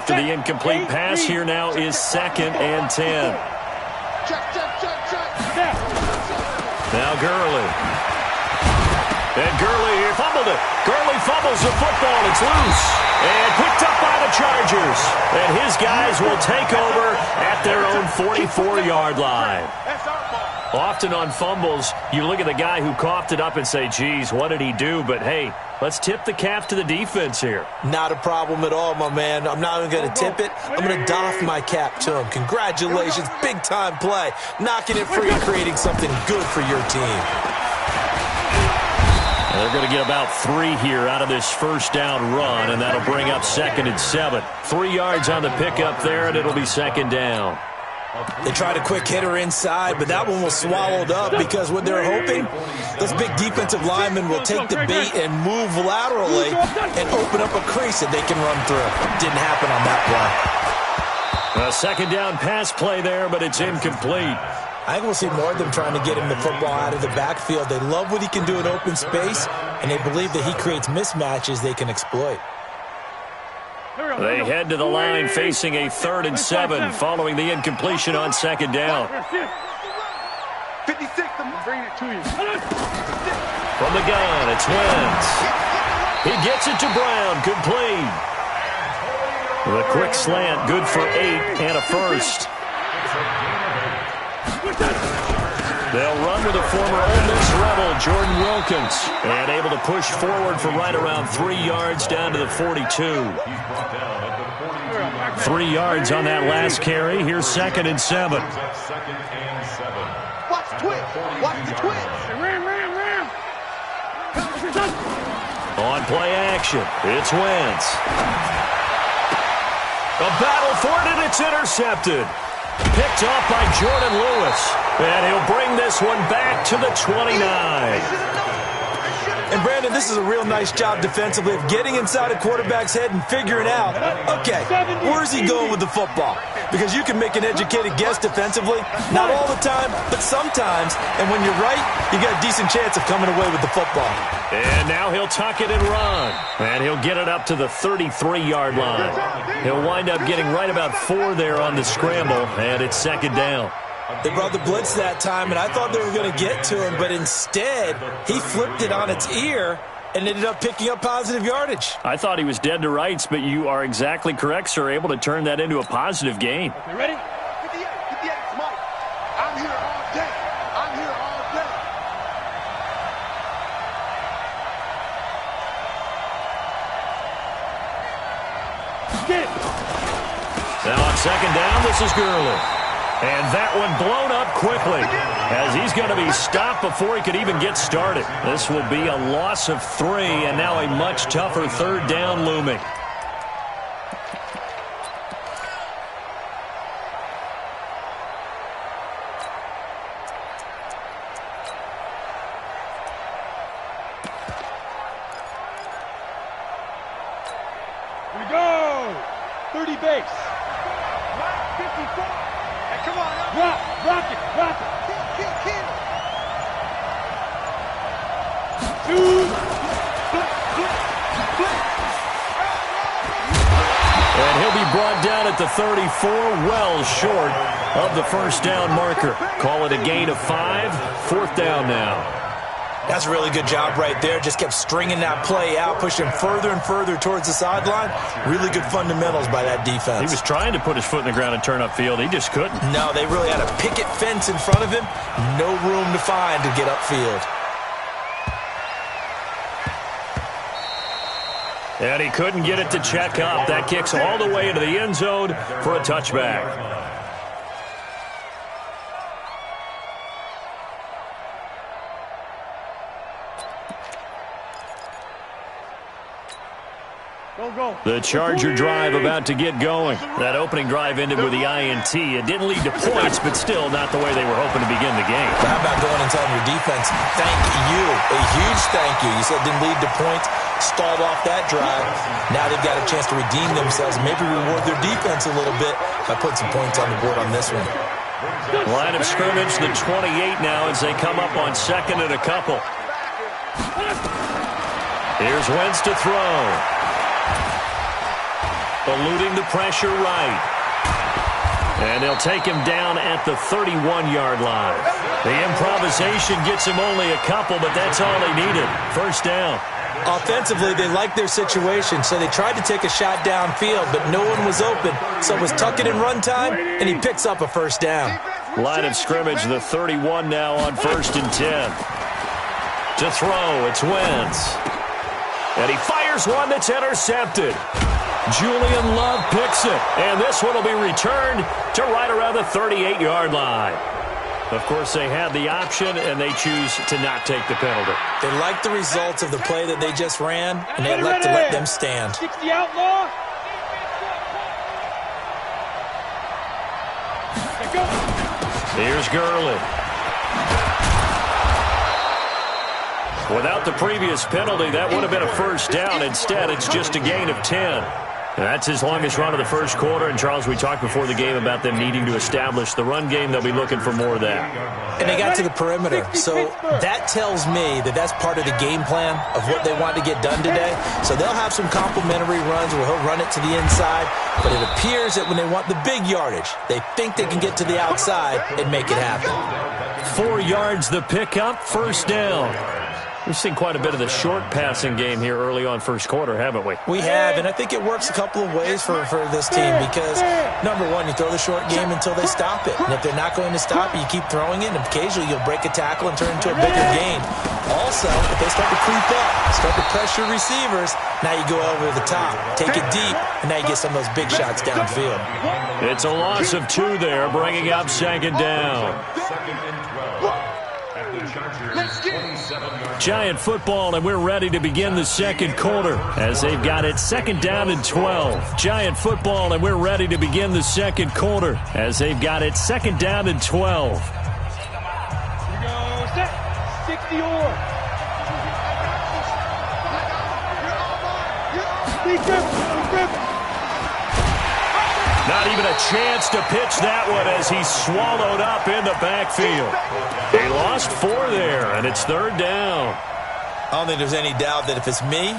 after the incomplete pass. Here now is 2nd and 10. Now Gurley. And Gurley fumbled it. Gurley fumbles the football. It's loose. And picked up by the Chargers. And his guys will take over at their own 44-yard line. Often on fumbles, you look at the guy who coughed it up and say, geez, what did he do? But, hey, let's tip the cap to the defense here. Not a problem at all, my man. I'm not even going to tip it. I'm going to doff my cap to him. Congratulations. Big-time play. Knocking it free and creating something good for your team. They're going to get about 3 here out of this first down run, and that'll bring up 2nd and 7. 3 yards on the pickup there, and it'll be 2nd down. They tried a quick hitter inside, but that one was swallowed up because what they're hoping, those big defensive linemen will take the bait and move laterally and open up a crease that they can run through. Didn't happen on that play. A 2nd down pass play there, but it's incomplete. I think we'll see more of them trying to get him the football out of the backfield. They love what he can do in open space, and they believe that he creates mismatches they can exploit. They head to the line facing a 3rd and 7 following the incompletion on 2nd down. 56, I'm bringing it to you. From the gun, it's Wentz. He gets it to Brown, complete. The quick slant, good for 8 and a first. They'll run with a former Ole Miss Rebel, Jordan Wilkins, and able to push forward for right around 3 yards down to the 42. 3 yards on that last carry. Here's 2nd and 7. Watch the twitch. Watch the twitch. Ram. On play action, it's Wentz. A battle for it, and it's intercepted. Picked off by Jordan Lewis. And he'll bring this one back to the 29. And, Brandon, this is a real nice job defensively of getting inside a quarterback's head and figuring out, okay, where's he going with the football? Because you can make an educated guess defensively, not all the time, but sometimes. And when you're right, you got a decent chance of coming away with the football. And now he'll tuck it and run. And he'll get it up to the 33-yard line. He'll wind up getting right about 4 there on the scramble, and it's 2nd down. They brought the blitz that time, and I thought they were going to get to him, but instead, he flipped it on its ear and ended up picking up positive yardage. I thought he was dead to rights, but you are exactly correct, sir, able to turn that into a positive gain. You ready? 58, Mike. I'm here all day. I'm here all day. Get it. Now on 2nd down, this is Gurley. And that one blown up quickly as he's going to be stopped before he could even get started. This will be a loss of 3, and now a much tougher 3rd down looming. Here we go. 30 base. 54. Come on, rock it. Kill. 2. And he'll be brought down at the 34, well short of the first down marker. Call it a gain of 5, 4th down now. That's a really good job right there. Just kept stringing that play out, pushing further and further towards the sideline. Really good fundamentals by that defense. He was trying to put his foot in the ground and turn upfield. He just couldn't. No, they really had a picket fence in front of him. No room to find to get upfield. And he couldn't get it to check up. That kicks all the way into the end zone for a touchback. The Charger drive about to get going. That opening drive ended with the INT. It didn't lead to points, but still not the way they were hoping to begin the game. How about going and telling your defense, thank you, a huge thank you. You said it didn't lead to points, stalled off that drive. Now they've got a chance to redeem themselves, maybe reward their defense a little bit by putting some points on the board on this one. Line of scrimmage, the 28 now as they come up on 2nd and a couple. Here's Wentz to throw. eluding the pressure right. And they'll take him down at the 31-yard line. The improvisation gets him only a couple, but that's all they needed. First down. Offensively, they liked their situation, so they tried to take a shot downfield, but no one was open. So it was tuck it in run time, and he picks up a first down. Line of scrimmage, the 31 now on 1st and 10. To throw, it's Wentz. And he fires one that's intercepted. Julian Love picks it, and this one will be returned to right around the 38-yard line. Of course, they had the option, and they choose to not take the penalty. They liked the results of the play that they just ran, and they elect to let them stand. 60 outlaw. Here's Gurley. Without the previous penalty, that would have been a first down. Instead, it's just a gain of 10. That's his longest run of the first quarter. And, Charles, we talked before the game about them needing to establish the run game. They'll be looking for more of that. And they got to the perimeter. So that tells me that that's part of the game plan of what they want to get done today. So they'll have some complimentary runs where he'll run it to the inside. But it appears that when they want the big yardage, they think they can get to the outside and make it happen. 4 yards the pickup, first down. We've seen quite a bit of the short passing game here early on first quarter, haven't we? We have, and I think it works a couple of ways for this team because, number one, you throw the short game until they stop it. And if they're not going to stop it, you keep throwing it, and occasionally you'll break a tackle and turn into a bigger gain. Also, if they start to creep up, start to pressure receivers, now you go over the top, take it deep, and now you get some of those big shots downfield. It's a loss of 2 there, bringing up 2nd down. Giant football, and we're ready to begin the second quarter as they've got it 2nd down and 12. Giant football, and we're ready to begin the second quarter as they've got it 2nd down and 12. Here we go, set, 60 or. Not even a chance to pitch that one as he's swallowed up in the backfield. They lost 4 there, and it's 3rd down. I don't think there's any doubt that if it's me,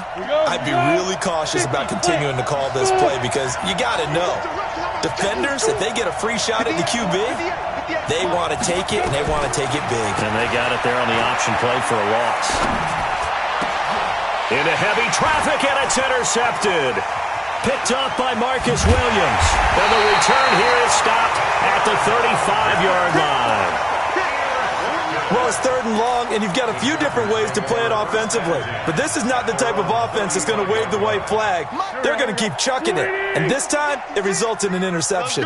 I'd be really cautious about continuing to call this play because you got to know, defenders, if they get a free shot at the QB, they want to take it, and they want to take it big. And they got it there on the option play for a loss. Into heavy traffic, and it's intercepted. Picked up by Marcus Williams. And the return here is stopped at the 35-yard line. Well, it's 3rd and long, and you've got a few different ways to play it offensively. But this is not the type of offense that's going to wave the white flag. They're going to keep chucking it. And this time, it results in an interception.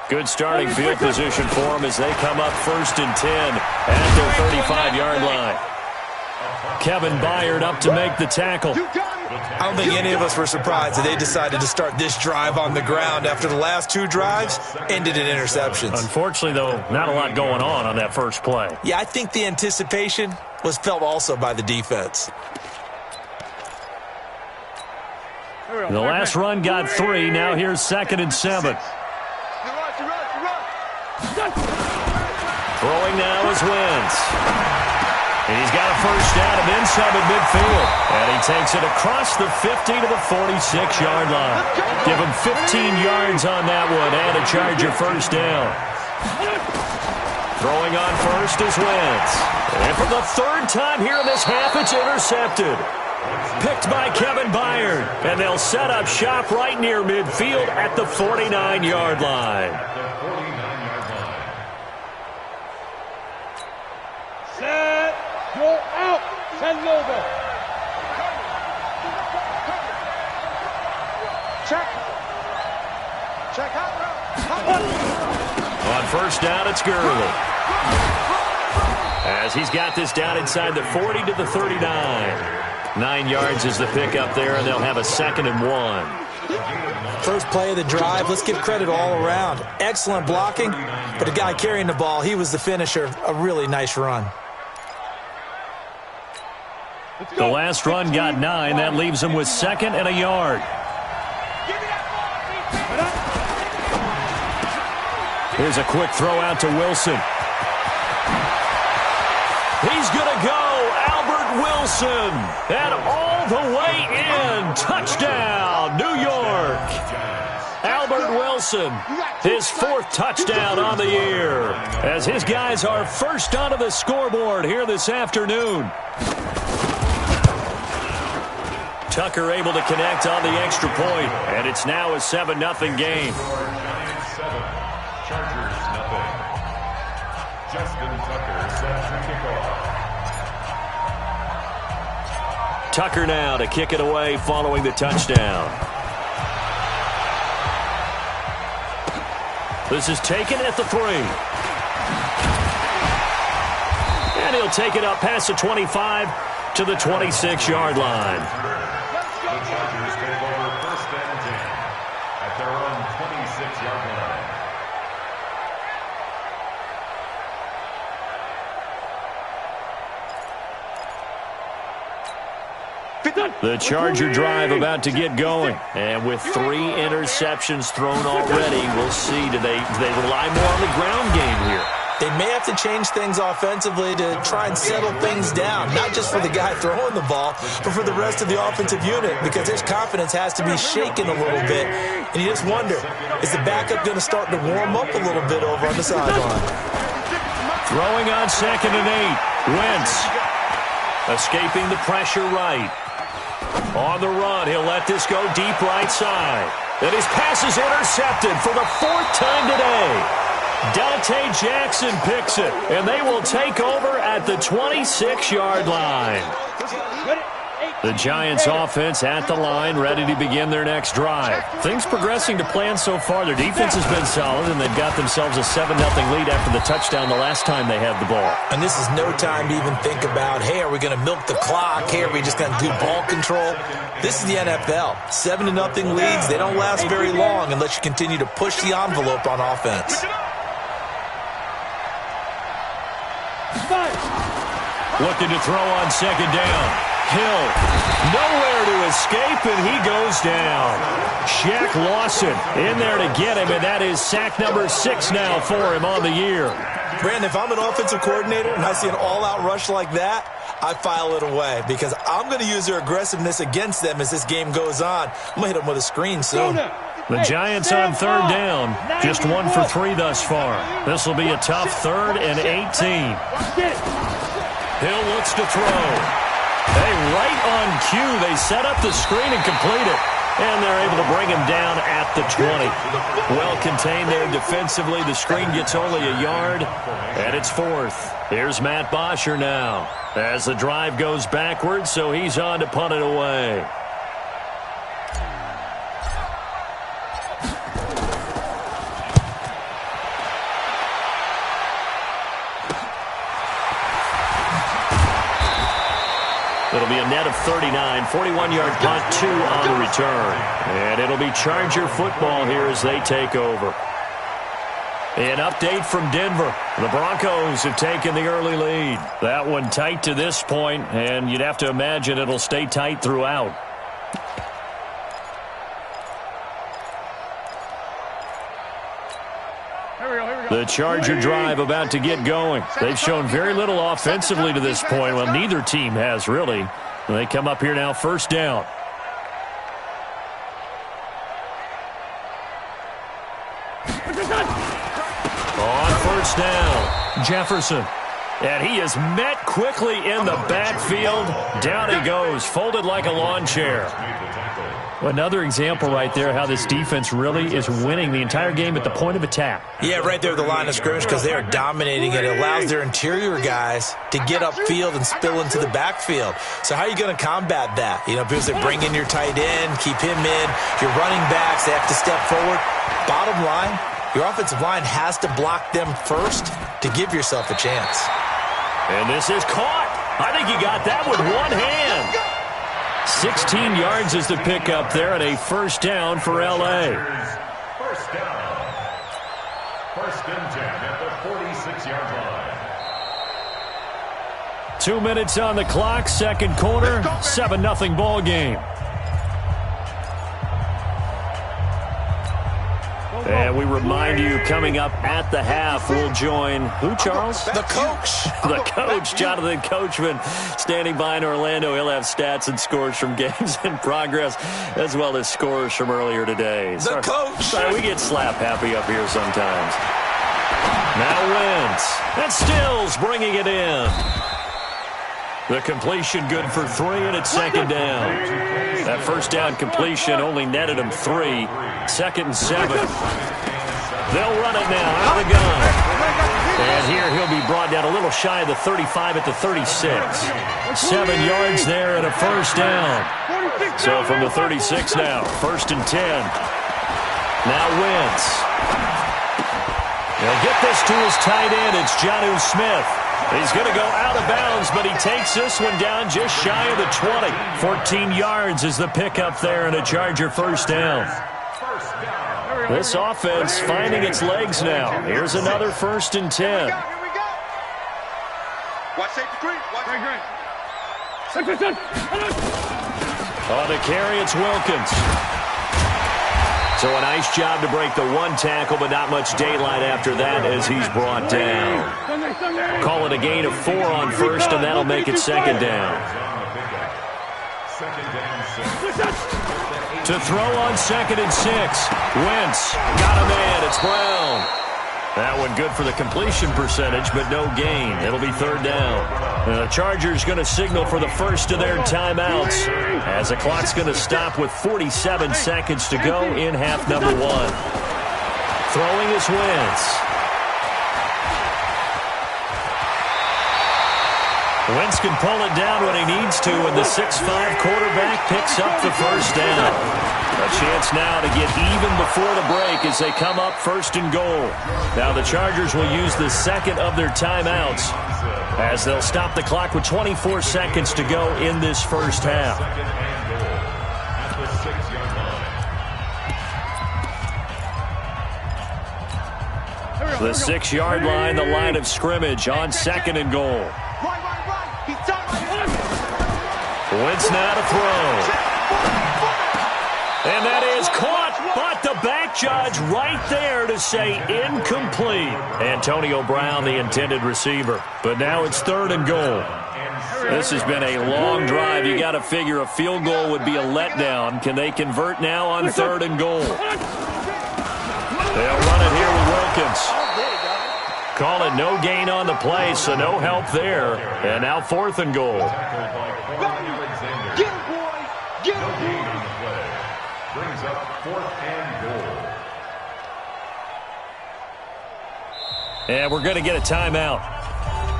Good starting field position for them as they come up 1st and 10 at their 35-yard line. Kevin Byard up to make the tackle. I don't think any of us were surprised that they decided to start this drive on the ground after the last 2 drives ended in interceptions. Unfortunately, though, not a lot going on that first play. Yeah, I think the anticipation was felt also by the defense. The last run got 3. Now here's 2nd and 7. Throwing now is Wentz. And he's got a first down and then some at midfield. And he takes it across the 50 to the 46-yard line. Give him 15 yards on that one and a Charger first down. Throwing on first is Wentz. And for the 3rd time here in this half, it's intercepted. Picked by Kevin Byard. And they'll set up shop right near midfield at the 49-yard line. Set, go out, send over. Check. Check out. On first down, it's Gurley. As he's got this down inside the 40 to the 39. 9 yards is the pickup there, and they'll have a 2nd and 1. First play of the drive, let's give credit all around. Excellent blocking, but the guy carrying the ball, he was the finisher. A really nice run. The last run got 9. That leaves him with 2nd and a yard. Here's a quick throw out to Wilson. He's going to go. Albert Wilson. And all the way in. Touchdown, New York. Albert Wilson, his 4th touchdown on the year, as his guys are first onto the scoreboard here this afternoon. Tucker able to connect on the extra point, and it's now a 7-0 game. Chargers, nothing. Justin Tucker sets the kickoff. Tucker now to kick it away following the touchdown. This is taken at the 3. And he'll take it up past the 25 to the 26-yard line. The Chargers take over 1st and 10 at their own 26-yard line. The Charger drive about to get going. And with 3 interceptions thrown already, we'll see. Do they rely more on the ground game here? They may have to change things offensively to try and settle things down, not just for the guy throwing the ball, but for the rest of the offensive unit, because his confidence has to be shaken a little bit. And you just wonder, is the backup going to start to warm up a little bit over on the sideline? Throwing on 2nd and 8. Wentz escaping the pressure right. On the run, he'll let this go deep right side. And his pass is intercepted for the 4th time today. Dante Jackson picks it, and they will take over at the 26-yard line. The Giants offense at the line, ready to begin their next drive. Things progressing to plan so far. Their defense has been solid, and they've got themselves a 7-0 lead after the touchdown the last time they had the ball. And this is no time to even think about, hey, are we going to milk the clock? Hey, are we just going to do ball control? This is the NFL. 7-0 leads, they don't last very long unless you continue to push the envelope on offense. Looking to throw on 2nd down. Hill, nowhere to escape, and he goes down. Shaq Lawson in there to get him, and that is sack number 6 now for him on the year. Brandon, if I'm an offensive coordinator and I see an all-out rush like that, I file it away because I'm going to use their aggressiveness against them as this game goes on. I'm going to hit them with a screen soon. The Giants on 3rd down, just 1 for 3 thus far. This will be a tough 3rd and 18. Hill looks to throw. Hey, right on cue, they set up the screen and complete it. And they're able to bring him down at the 20. Well contained there defensively. The screen gets only a yard, and it's 4th. Here's Matt Bosher now as the drive goes backwards, so he's on to punt it away. It'll be a net of 39, 41-yard punt, 2 on the return. And it'll be Charger football here as they take over. An update from Denver. The Broncos have taken the early lead. That one tight to this point, and you'd have to imagine it'll stay tight throughout. The Charger drive about to get going. They've shown very little offensively to this point. Well, neither team has, really. They come up here now, 1st down. On 1st down, Jefferson. And he is met quickly in the backfield. Down he goes, folded like a lawn chair. Another example right there how this defense really is winning the entire game at the point of attack. Yeah, right there at the line of scrimmage because they are dominating it. It allows their interior guys to get upfield and spill into the backfield. So how are you going to combat that? You know, because they bring in your tight end, keep him in. Your running backs, they have to step forward. Bottom line, your offensive line has to block them first to give yourself a chance. And this is caught. I think he got that with one hand. 16 yards is the pickup there, and a 1st down for L.A. 1st down. 1st and 10 at the 46-yard line. 2 minutes on the clock, 2nd quarter, 7-0 ball game. And we remind you, coming up at the half, we'll join who, Charles? The coach. The coach, Jonathan Coachman, standing by in Orlando. He'll have stats and scores from games in progress, as well as scores from earlier today. The coach. Sorry, we get slap happy up here sometimes. Now Wentz. And Stills bringing it in. The completion good for 3, and it's second down. That first down completion only netted him 3. 2nd and 7. They'll run it now out of the gun. And here he'll be brought down a little shy of the 35 at the 36. 7 yards there and a first down. So from the 36 now, 1st and 10. Now Wentz. He'll get this to his tight end. It's Jonnu Smith. He's going to go out of bounds, but he takes this one down just shy of the 20. 14 yards is the pickup there and a Charger first down. This offense finding its legs now. Here's another 1st and 10. Here we go. Watch safety green. On the carry, it's Wilkins. So a nice job to break the 1 tackle, but not much daylight after that as he's brought down. Call it a gain of 4 on 1st, and that'll make it 2nd down. To throw on 2nd and 6. Wentz got a man. It's Brown. That one good for the completion percentage, but no gain. It'll be 3rd down. And the Chargers going to signal for the first of their timeouts as the clock's going to stop with 47 seconds to go in half number 1. Throwing is Wentz. Wentz can pull it down when he needs to, and the 6'5 quarterback picks up the first down. A chance now to get even before the break as they come up 1st and goal. Now the Chargers will use the 2nd of their timeouts as they'll stop the clock with 24 seconds to go in this first half. The 6-yard line, the line of scrimmage on 2nd and goal. Wentz now to throw. And that is caught, but the back judge right there to say incomplete. Antonio Brown, the intended receiver. But now it's 3rd and goal. This has been a long drive. You got to figure a field goal would be a letdown. Can they convert now on 3rd and goal? They'll run it here with Wilkins. Call it no gain on the play, so no help there. And now 4th and goal. Get him, boy. Get him, boy. Brings up 4th and goal. And we're going to get a timeout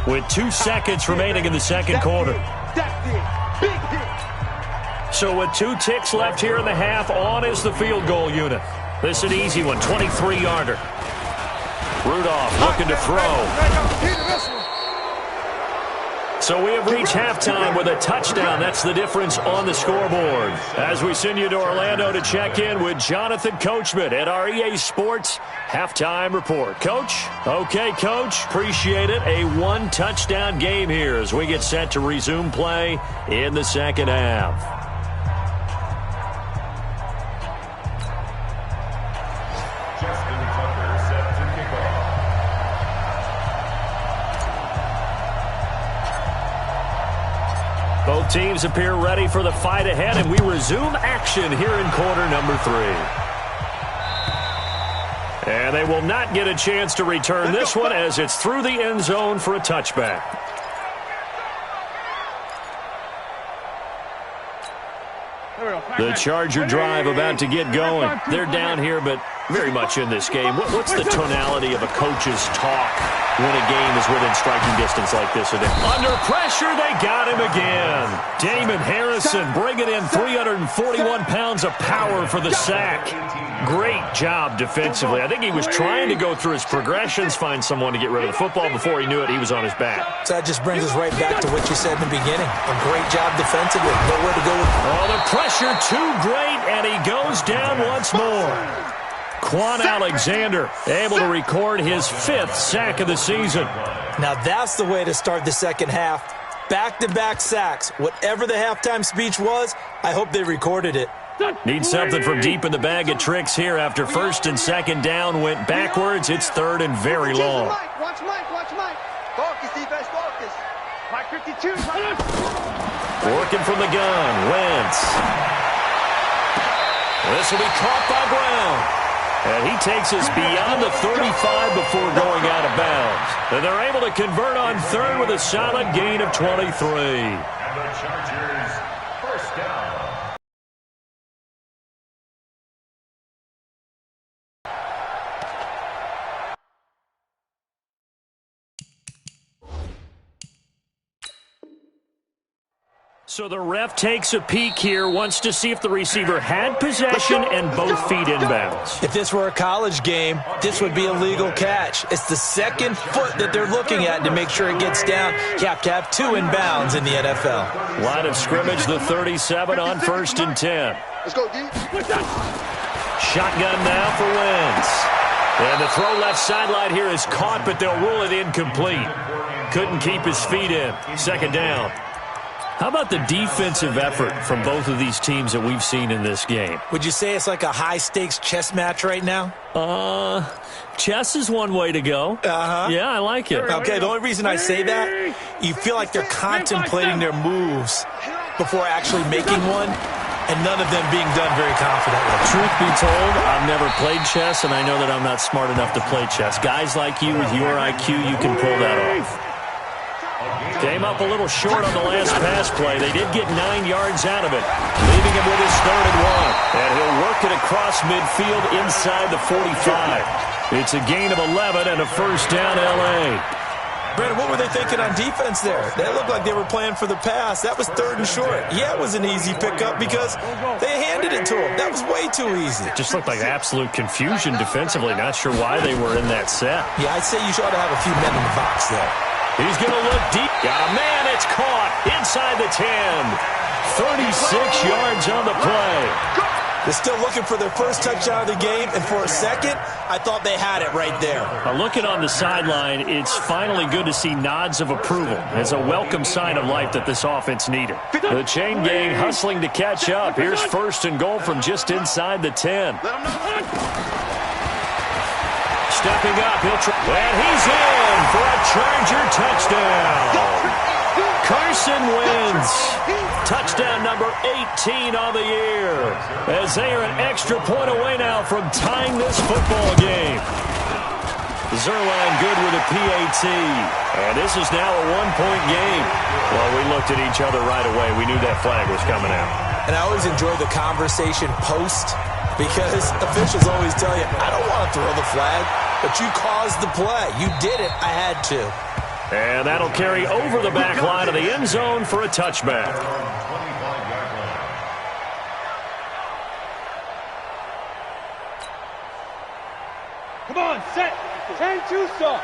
with 2 seconds remaining in the 2nd quarter. That's it. Big hit. So with 2 ticks left here in the half, on is the field goal unit. This is an easy one, 23-yarder. Rudolph looking to throw. So we have reached halftime with a touchdown. That's the difference on the scoreboard. As we send you to Orlando to check in with Jonathan Coachman at our EA Sports Halftime Report. Coach? Okay, Coach. Appreciate it. A 1-touchdown game here as we get set to resume play in the 2nd half. Both teams appear ready for the fight ahead, and we resume action here in quarter number 3. And they will not get a chance to return this one as it's through the end zone for a touchback. The Charger drive about to get going. They're down here, but very much in this game. What's the tonality of a coach's talk when a game is within striking distance like this? Under pressure, they got him again. Damon Harrison bringing in 341 pounds of power for the sack. Great job defensively. I think he was trying to go through his progressions, find someone to get rid of the football. Before he knew it, he was on his back. So that just brings us right back to what you said in the beginning. A great job defensively. Nowhere to go with it. Oh, the pressure too great, and he goes down once more. Quan Alexander able to record his 5th sack of the season. Now that's the way to start the 2nd half. Back-to-back sacks. Whatever the halftime speech was, I hope they recorded it. Need something from deep in the bag of tricks here after first and second down went backwards. It's third and very long. Watch Mike. Focus, defense, focus. Mike 52. Working from the gun, Wentz. This will be caught by Brown. And he takes us beyond the 35 before going out of bounds. And they're able to convert on third with a solid gain of 23. And the Chargers, first down. So the ref takes a peek here, wants to see if the receiver had possession and both feet inbounds. If this were a college game, this would be a legal catch. It's the second foot that they're looking at to make sure it gets down. You have to have two inbounds in the NFL. Line of scrimmage, the 37 on first and 10. Let's go, D. Shotgun now for Wentz. And the throw left sideline here is caught, but they'll rule it incomplete. Couldn't keep his feet in. Second down. How about the defensive effort from both of these teams that we've seen in this game? Would you say it's like a high-stakes chess match right now? Chess is one way to go. Yeah, I like it. Okay, the only reason I say that, you feel like they're contemplating their moves before actually making one, and none of them being done very confidently. Truth be told, I've never played chess, and I know that I'm not smart enough to play chess. Guys like you with your IQ, you can pull that off. Came up a little short on the last pass play. They did get 9 yards out of it, leaving him with his third and 1. And he'll work it across midfield inside the 45. It's a gain of 11 and a first down, L.A. Brandon, what were they thinking on defense there? They looked like they were playing for the pass. That was third and short. Yeah, it was an easy pickup because they handed it to him. That was way too easy. Just looked like absolute confusion defensively. Not sure why they were in that set. Yeah, I'd say you ought to have a few men in the box there. He's going to look deep. Got a man. It's caught inside the 10. 36 yards on the play. They're still looking for their first touchdown of the game, and for a second, I thought they had it right there. Looking on the sideline, it's finally good to see nods of approval as a welcome sign of life that this offense needed. The chain gang hustling to catch up. Here's first and goal from just inside the 10. Stepping up, he'll try, and he's in for a Charger touchdown. Carson Wentz, touchdown number 18 on the year, as they are an extra point away now from tying this football game. Zerline good with a PAT, and this is now a one-point game. Well, we looked at each other right away. We knew that flag was coming out. And I always enjoy the conversation post, because officials always tell you, I don't want to throw the flag, but you caused the play. You did it. I had to. And that'll carry over the back line of the end zone for a touchback. Come on, set. 10-2 stop.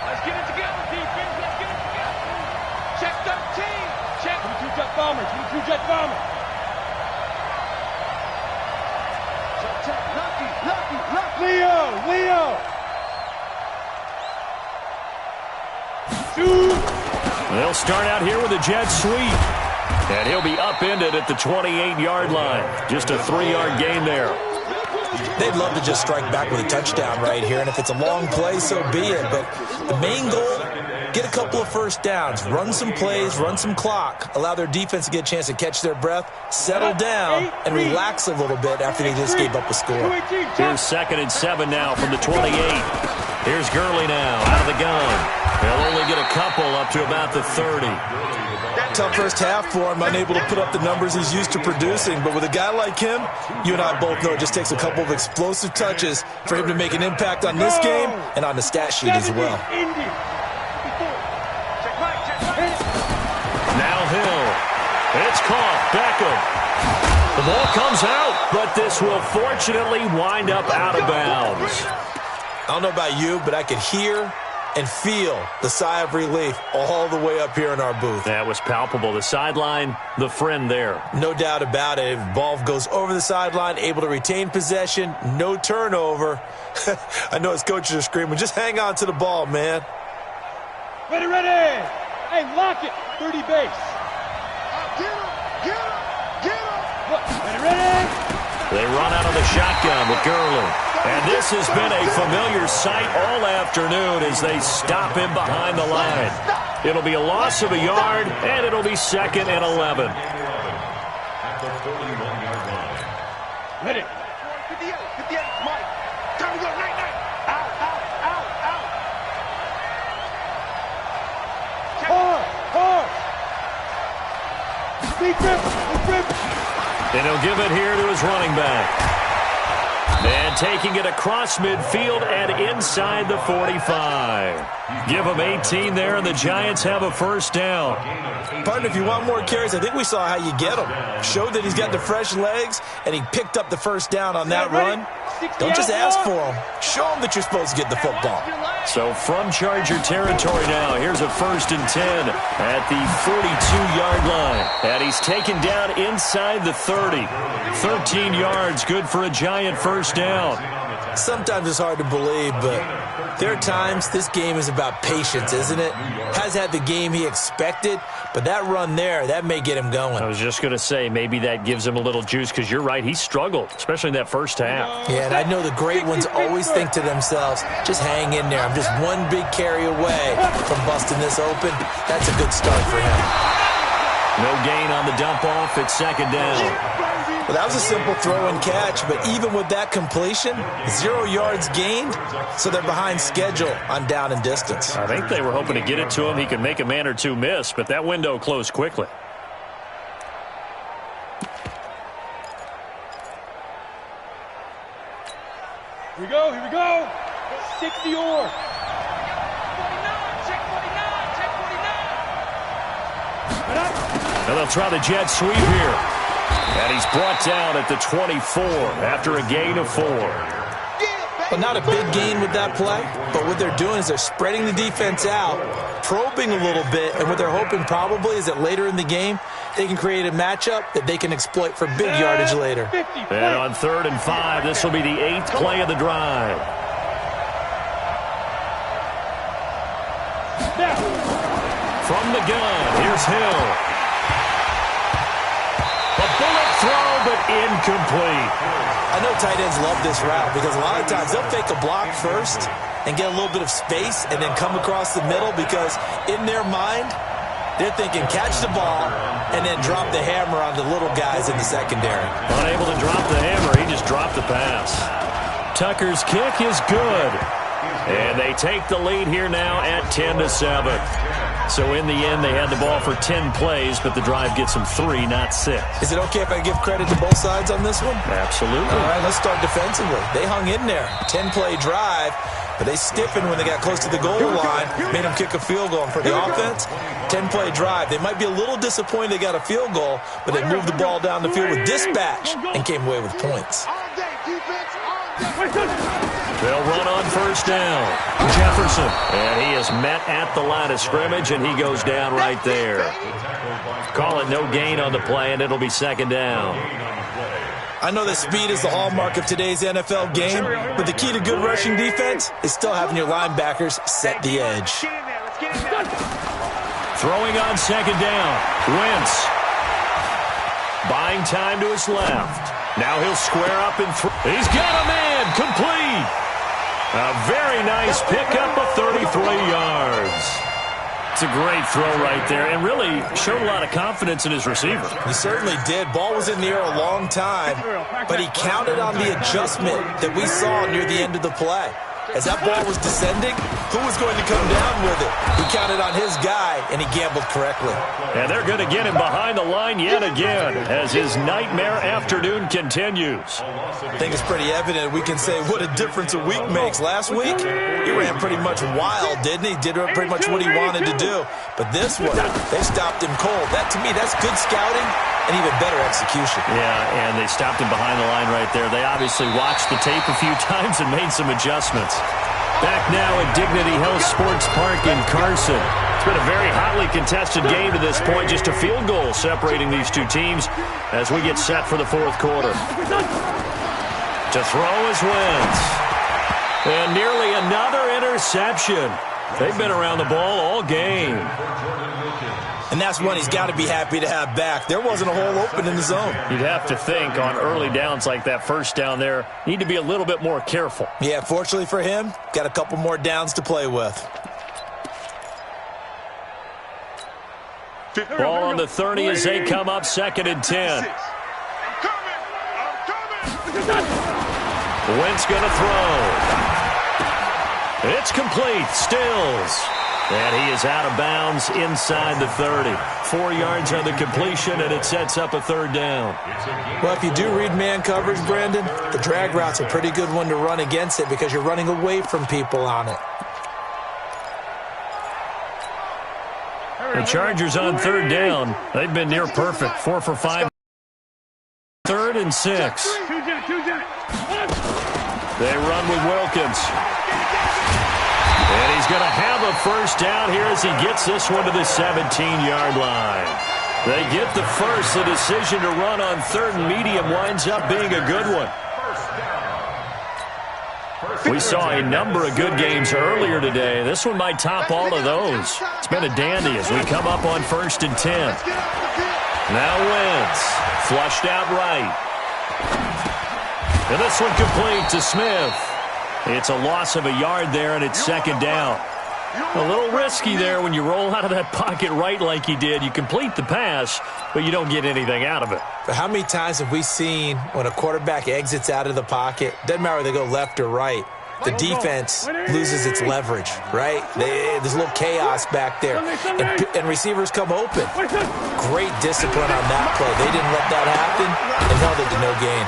Let's get it together, defense. Let's get it together. Check 13. Check. 22 jet bomber. 22 jet bomber. Check. Lucky. Leo. Shoot. They'll start out here with a jet sweep. And he'll be upended at the 28-yard line. Just a 3-yard gain there. They'd love to just strike back with a touchdown right here, and if it's a long play, so be it. But the main goal, get a couple of first downs, run some plays, run some clock, allow their defense to get a chance to catch their breath, settle down, and relax a little bit after they just gave up a score. Here's 2nd and 7 now from the 28. Here's Gurley now out of the gun. They'll only get a couple up to about the 30. Tough first half for him, unable to put up the numbers he's used to producing. But with a guy like him, you and I both know it just takes a couple of explosive touches for him to make an impact on this game and on the stat sheet as well. Now Hill. It's caught. Beckham. The ball comes out, but this will fortunately wind up out of bounds. I don't know about you, but I could hear and feel the sigh of relief all the way up here in our booth. That was palpable. The sideline, the friend there. No doubt about it. If ball goes over the sideline, able to retain possession, no turnover. I know his coaches are screaming, just hang on to the ball, man. Ready. Hey, lock it. 30 base. Get him. They run out of the shotgun with Gurley. And this has been a familiar sight all afternoon as they stop him behind the line. It'll be a loss of a yard, and it'll be 2nd and 11. At the 41-yard line. Ready. 58, Mike. Time to go, night. Out. Hard. Big rip. And he'll give it here to his running back. And taking it across midfield and inside the 45. Give him 18 there, and the Giants have a first down. Partner, if you want more carries, I think we saw how you get him. Showed that he's got the fresh legs, and he picked up the first down on that run. Don't just ask for him. Show him that you're supposed to get the football. So from Charger territory now, here's a 1st and 10 at the 42-yard line. And he's taken down inside the 30. 13 yards, good for a Giant first down. Sometimes it's hard to believe, but there are times this game is about patience, isn't it? Has had the game he expected, but that run there, that may get him going. I was just going to say, maybe that gives him a little juice, because you're right, he struggled, especially in that first half. Yeah, and I know the great ones always think to themselves, just hang in there. I'm just one big carry away from busting this open. That's a good start for him. No gain on the dump off. It's 2nd down. Well, that was a simple throw and catch, but even with that completion, 0 yards gained, so they're behind schedule on down and distance. I think they were hoping to get it to him. He could make a man or two miss, but that window closed quickly. Here we go. 60 or. And they'll try the jet sweep here. And he's brought down at the 24 after a gain of 4. But not a big gain with that play, but what they're doing is they're spreading the defense out, probing a little bit, and what they're hoping probably is that later in the game, they can create a matchup that they can exploit for big yardage later. And on 3rd and 5, this will be the 8th play of the drive. From the gun, here's Hill. A bullet throw, but incomplete. I know tight ends love this route because a lot of times they'll fake a block first and get a little bit of space and then come across the middle because in their mind, they're thinking catch the ball and then drop the hammer on the little guys in the secondary. Unable to drop the hammer, he just dropped the pass. Tucker's kick is good. And they take the lead here now at 10-7. So in the end, they had the ball for 10 plays, but the drive gets them 3, not 6. Is it okay if I give credit to both sides on this one? Absolutely. All right, let's start defensively. They hung in there. 10-play drive, but they stiffened when they got close to the goal line, made them kick a field goal. And for the offense, 10-play drive. They might be a little disappointed they got a field goal, but they moved the ball down the field with dispatch and came away with points. They'll run on 1st down. Jefferson. And he is met at the line of scrimmage, and he goes down right there. Call it no gain on the play, and it'll be 2nd down. I know that speed is the hallmark of today's NFL game, but the key to good rushing defense is still having your linebackers set the edge. Throwing on 2nd down. Wentz. Buying time to his left. Now he'll square up and throw. He's got a man. Complete. A very nice pickup of 33 yards. It's a great throw right there and really showed a lot of confidence in his receiver. He certainly did. Ball was in the air a long time, but he counted on the adjustment that we saw near the end of the play. As that ball was descending, who was going to come down with it? He counted on his guy, and he gambled correctly. And they're going to get him behind the line yet again as his nightmare afternoon continues. I think it's pretty evident we can say what a difference a week makes. Last week, he ran pretty much wild, didn't he? Did pretty much what he wanted to do. But this one, they stopped him cold. That, to me, that's good scouting and even better execution. Yeah, and they stopped him behind the line right there. They obviously watched the tape a few times and made some adjustments. Back now at Dignity Health Sports Park in Carson. It's been a very hotly contested game to this point. Just a field goal separating these two teams as we get set for the 4th quarter. To throw is Wentz. And nearly another interception. They've been around the ball all game. And that's one he's got to be happy to have back. There wasn't a hole open in the zone. You'd have to think on early downs like that first down there, need to be a little bit more careful. Yeah, fortunately for him, got a couple more downs to play with. Ball on the 30 as they come up 2nd and 10. Wentz going to throw. It's complete. Stills. And he is out of bounds inside the 30. 4 yards on the completion, and it sets up a 3rd down. Well, if you do read man coverage, Brandon, the drag route's a pretty good one to run against it because you're running away from people on it. The Chargers on 3rd down. They've been near perfect. 4 for 5. 3rd and 6. They run with Wilkins. And he's going to have a 1st down here as he gets this one to the 17-yard line. They get the first. The decision to run on 3rd and medium winds up being a good one. We saw a number of good games earlier today. This one might top all of those. It's been a dandy as we come up on 1st and 10. Now Wentz. Flushed out right. And this one complete to Smith. It's a loss of a yard there, and it's 2nd down. A little risky there when you roll out of that pocket right like he did. You complete the pass, but you don't get anything out of it. But how many times have we seen when a quarterback exits out of the pocket, doesn't matter whether they go left or right, the defense loses its leverage, right? There's a little chaos back there, and receivers come open. Great discipline on that play. They didn't let that happen and held it to no gain.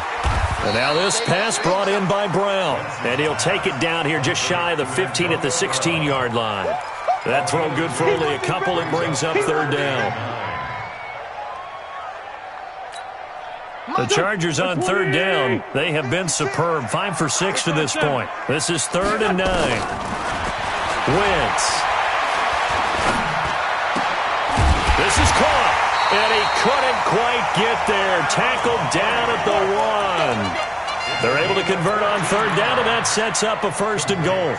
And now this pass brought in by Brown. And he'll take it down here just shy of the 15 at the 16-yard line. That throw good for only a couple. It brings up 3rd down. The Chargers on 3rd down. They have been superb. 5 for 6 to this point. This is 3rd and 9. Wentz. This is caught. And he couldn't quite get there. Tackled down at the 1. They're able to convert on 3rd down, and that sets up a 1st and goal.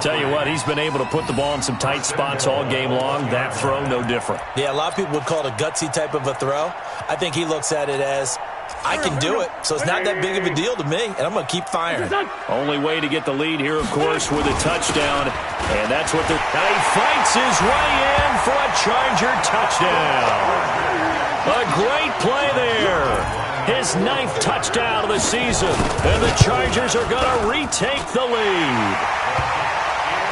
Tell you what, he's been able to put the ball in some tight spots all game long. That throw, no different. Yeah, a lot of people would call it a gutsy type of a throw. I think he looks at it as, I can do it, so it's not that big of a deal to me, and I'm going to keep firing. Only way to get the lead here, of course, with a touchdown, and that's what they're... And he fights his way in for a Charger touchdown. A great play there. His 9th touchdown of the season, and the Chargers are going to retake the lead.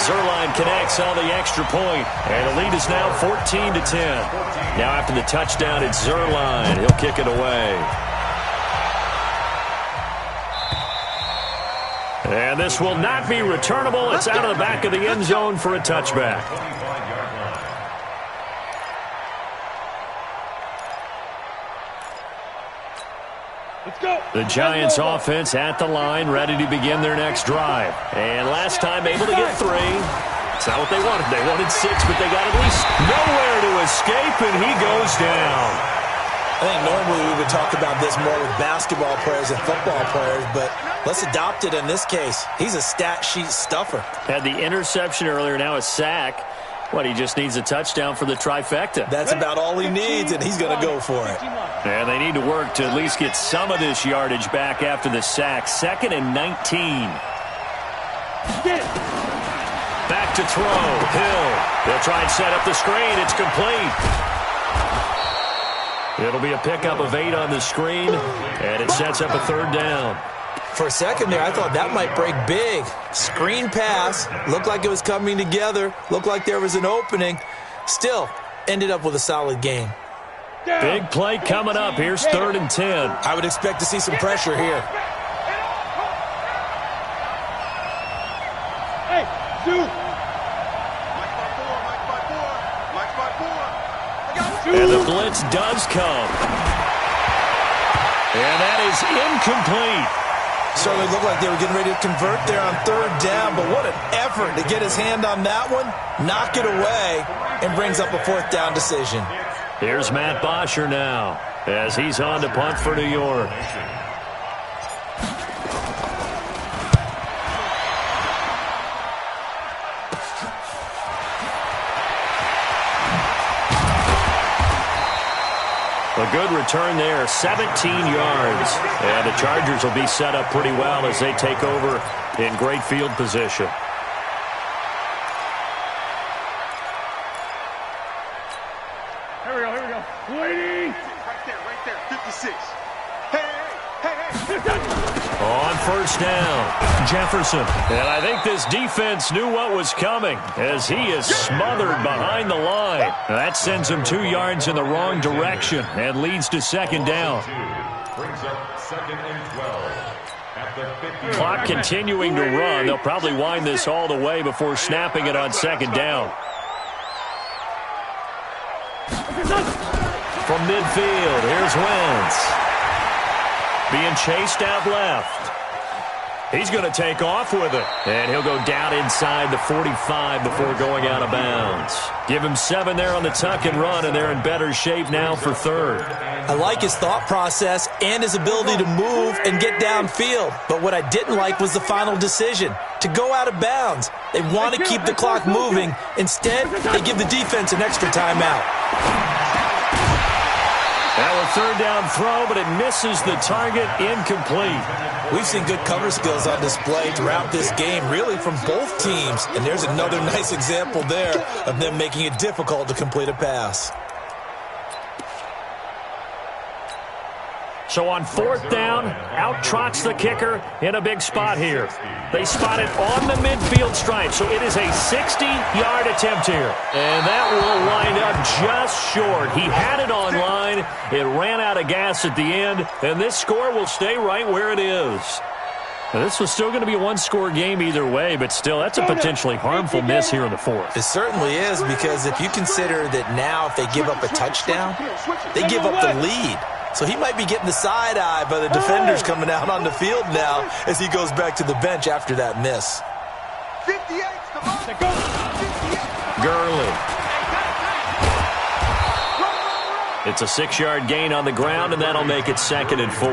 Zuerlein connects on the extra point, and the lead is now 14-10. Now after the touchdown, it's Zuerlein. He'll kick it away. And this will not be returnable. It's out of the back of the end zone for a touchback. The Giants offense at the line, ready to begin their next drive. And last time able to get 3. It's not what they wanted. They wanted 6, but they got at least nowhere to escape, and he goes down. I think normally we would talk about this more with basketball players and football players, but let's adopt it in this case. He's a stat sheet stuffer. Had the interception earlier, now a sack. What, he just needs a touchdown for the trifecta. That's about all he needs, and he's going to go for it. And they need to work to at least get some of this yardage back after the sack. 2nd and 19. Back to throw. Hill. They'll try and set up the screen. It's complete. It'll be a pickup of 8 on the screen, and it sets up a 3rd down. For a second there, I thought that might break big. Screen pass. Looked like it was coming together. Looked like there was an opening. Still, ended up with a solid game. Big play coming up. Here's 3rd and 10. I would expect to see some pressure here. Hey, dude. And the blitz does come. And that is incomplete. Certainly looked like they were getting ready to convert there on 3rd down, but what an effort to get his hand on that one, knock it away, and brings up a 4th down decision. Here's Matt Bosher now as he's on to punt for New York. A good return there, 17 yards. And the Chargers will be set up pretty well as they take over in great field position. Here we go. Waiting. Right there, 56. Hey. On first down, Jefferson. And I think this defense knew what was coming as he is smothered behind the line. That sends him 2 yards in the wrong direction and leads to second down. Brings up second and 12 at the 50. Clock continuing to run. They'll probably wind this all the way before snapping it on second down. From midfield, here's Wentz. Being chased out left. He's going to take off with it. And he'll go down inside the 45 before going out of bounds. Give him 7 there on the tuck and run, and they're in better shape now for third. I like his thought process and his ability to move and get downfield. But what I didn't like was the final decision, to go out of bounds. They want to keep the clock moving. Instead, they give the defense an extra timeout. Now a third down throw, but it misses the target, incomplete. We've seen good cover skills on display throughout this game, really from both teams. And there's another nice example there of them making it difficult to complete a pass. So on fourth down, out trots the kicker in a big spot here. They spot it on the midfield stripe, so it is a 60-yard attempt here. And that will wind up just short. He had it on line. It ran out of gas at the end, and this score will stay right where it is. Now, this was still going to be a one-score game either way, but still, that's a potentially harmful miss here in the fourth. It certainly is, because if you consider that now if they give up a touchdown, they give up the lead. So he might be getting the side eye by the defenders coming out on the field now as he goes back to the bench after that miss. 58, come on. Gurley. It's a 6-yard gain on the ground, and that'll make it 2nd and 4.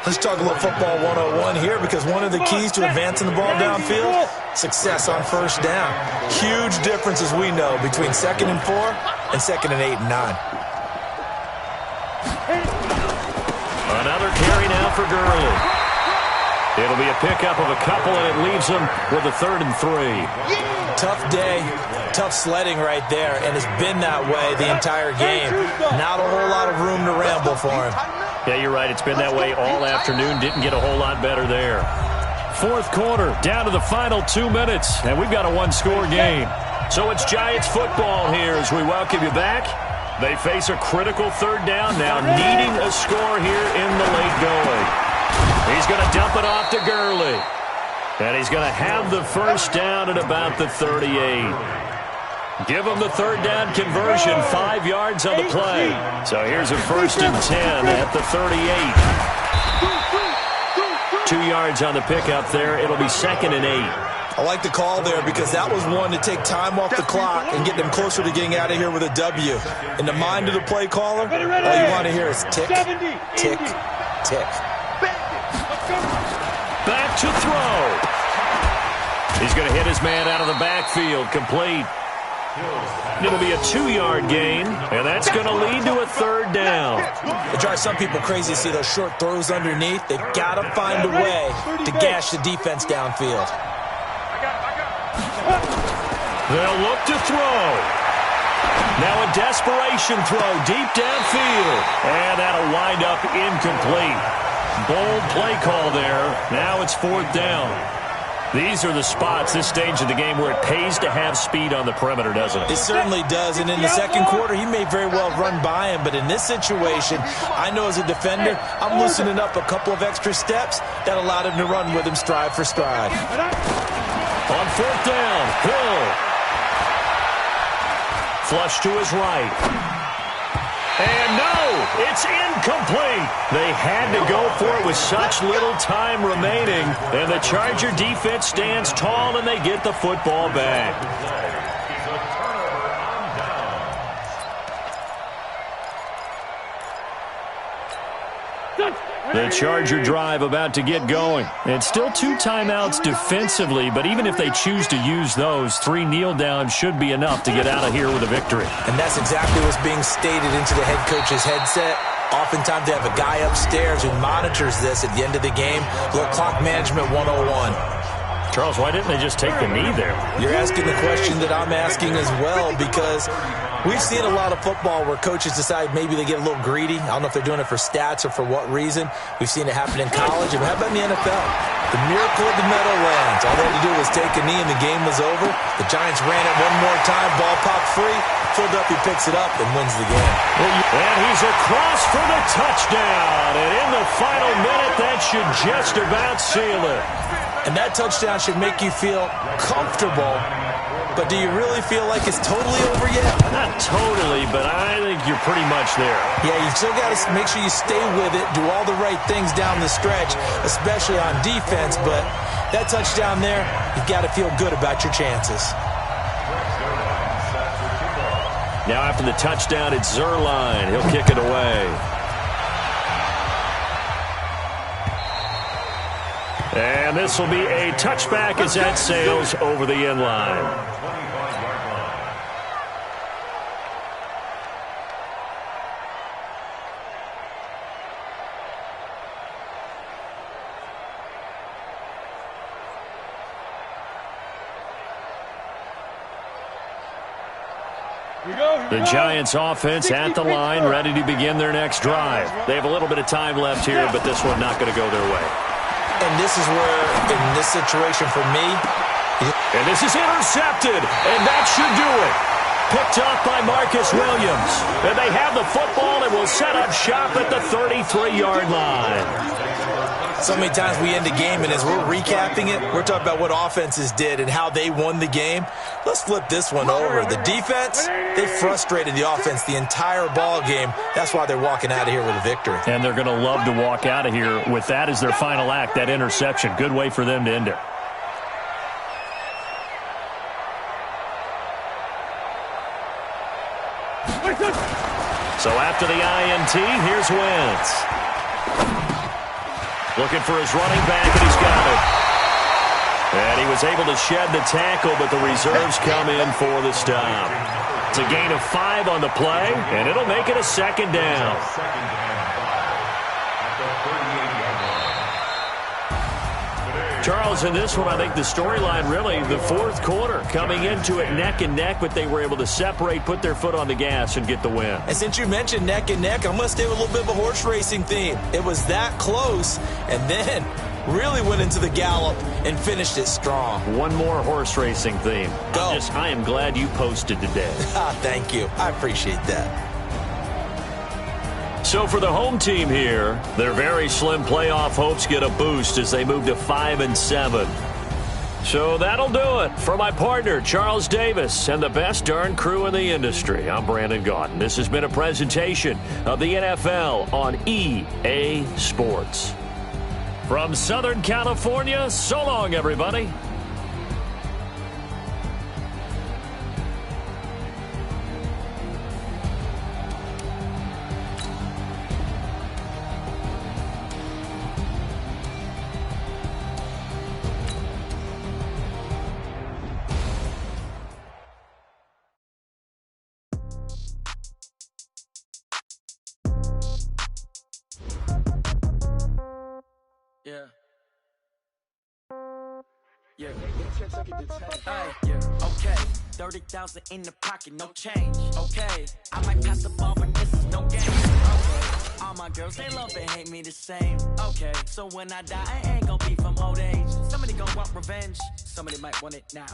Let's talk a little football 101 here, because one of the keys to advancing the ball downfield, success on first down. Huge difference, as we know, between 2nd and 4 and 2nd and 8 and 9. Another carry now for Gurley. It'll be a pickup of a couple, and it leaves him with a 3rd and 3. Tough day, tough sledding right there, and it's been that way the entire game. Not a whole lot of room to ramble for him. Yeah, you're right. It's been that way all afternoon. Didn't get a whole lot better there. Fourth quarter, down to the final 2 minutes, and we've got a one-score game. So it's Giants football here as we welcome you back. They face a critical third down now, needing a score here in the late going. He's going to dump it off to Gurley. And he's going to have the first down at about the 38. Give him the third down conversion, 5 yards on the play. So here's a 1st and 10 at the 38. 2 yards on the pickup there. It'll be 2nd and 8. I like the call there, because that was one to take time off the clock and get them closer to getting out of here with a W. In the mind of the play caller, all you want to hear is tick, tick, tick. Back to throw. He's going to hit his man out of the backfield, complete. It'll be a 2-yard gain, and that's going to lead to a 3rd down. It drives some people crazy to see those short throws underneath. They've got to find a way to gash the defense downfield. They'll look to throw. Now a desperation throw deep downfield. And that'll wind up incomplete. Bold play call there. Now it's 4th down. These are the spots, this stage of the game, where it pays to have speed on the perimeter, doesn't it? It certainly does. And in the second quarter, he may very well run by him. But in this situation, I know as a defender, I'm loosening up a couple of extra steps that allowed him to run with him stride for stride. On 4th down, Hill. Flush to his right. And no, it's incomplete. They had to go for it with such little time remaining. And the Charger defense stands tall, and they get the football back. The Charger drive about to get going. It's still 2 timeouts defensively, but even if they choose to use those, 3 kneel downs should be enough to get out of here with a victory. And that's exactly what's being stated into the head coach's headset. Oftentimes they have a guy upstairs who monitors this at the end of the game. Little clock management 101. Charles, why didn't they just take the knee there? You're asking the question that I'm asking as well, because we've seen a lot of football where coaches decide maybe they get a little greedy. I don't know if they're doing it for stats or for what reason. We've seen it happen in college. And how about in the NFL? The miracle of the Meadowlands. All they had to do was take a knee and the game was over. The Giants ran it one more time. Ball popped free. Philadelphia picks it up and wins the game. And he's across for the touchdown. And in the final minute, that should just about seal it. And that touchdown should make you feel comfortable. But do you really feel like it's totally over yet? Not totally, but I think you're pretty much there. Yeah, you still got to make sure you stay with it, do all the right things down the stretch, especially on defense. But that touchdown there, you've got to feel good about your chances. Now after the touchdown, it's Zerline. He'll kick it away. And this will be a touchback as that sails over the end line. The Giants offense at the line, ready to begin their next drive. They have a little bit of time left here, but this one not going to go their way. And this is where, in this situation for me... And this is intercepted, and that should do it. Picked off by Marcus Williams. And they have the football and will set up shop at the 33-yard line. So many times we end the game, and as we're recapping it, we're talking about what offenses did and how they won the game. Let's flip this one over. The defense, they frustrated the offense the entire ball game. That's why they're walking out of here with a victory. And they're going to love to walk out of here with that as their final act, that interception. Good way for them to end it. So after the INT, here's Wentz. Looking for his running back, and he's got it. And he was able to shed the tackle, but the reserves come in for the stop. It's a gain of 5 on the play, and it'll make it a second down. Charles, in this one, I think the storyline really, the fourth quarter, coming into it neck and neck, but they were able to separate, put their foot on the gas, and get the win. And since you mentioned neck and neck, I'm going to stay with a little bit of a horse racing theme. It was that close, and then really went into the gallop and finished it strong. One more horse racing theme. Go. I am glad you posted today. Thank you. I appreciate that. So for the home team here, their very slim playoff hopes get a boost as they move to 5-7. So that'll do it. For my partner, Charles Davis, and the best darn crew in the industry, I'm Brandon Gaudin. This has been a presentation of the NFL on EA Sports. From Southern California, so long, everybody. Okay, 30,000 in the pocket, no change. Okay, I might pass the ball, but this is no game. Okay, all my girls, they love and hate me the same. Okay, so when I die, I ain't gonna be from old age. Somebody gonna want revenge, somebody might want it now.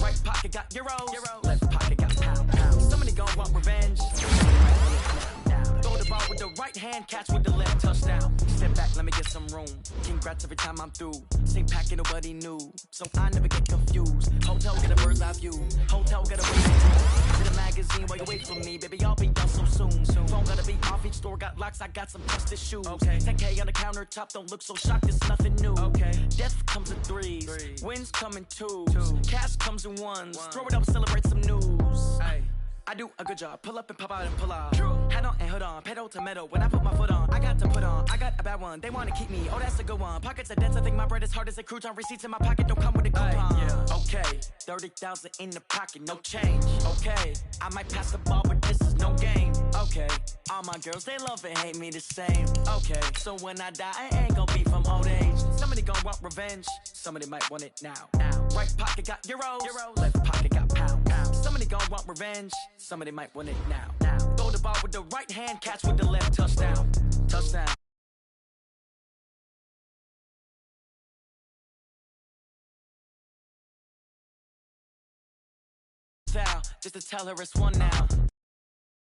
Right pocket got euros, left pocket got pounds. Somebody gonna want revenge, somebody might want it now. Throw the ball with the right hand, catch with the left, touchdown. Step back, let me get some room. Congrats every time I'm through. Same packet, nobody knew, so I never get confused. Hotel, get a bird's eye view. Hotel, get a to the magazine while you wait for me. Baby, I'll be done so soon. Phone gotta be off, each store got locks, I got some trusted shoes. Okay, 10K on the countertop, don't look so shocked, it's nothing new. Okay, death comes in threes, wins come in twos, cash comes in ones. Throw it up, celebrate some news. Ay, I do a good job, pull up and pop out and pull out. Hat on man, hold on, pedal to metal. When I put my foot on, I got to put on. I got a bad one, they wanna keep me. Oh, that's a good one. Pockets are dense, I think my bread is hard as a crouton. Receipts in my pocket don't come with a coupon. Yeah. Okay, 30,000 in the pocket, no change. Okay, I might pass the ball, but this is no game. Okay, all my girls, they love and hate me the same. Okay, so when I die, I ain't gonna be from old age. Somebody gonna want revenge, somebody might want it now. Right pocket got euros, left pocket got pounds. Somebody gonna want revenge, somebody might want it now. Throw the ball with the right hand, catch with the left, touchdown. Touchdown. Just to tell her it's one now.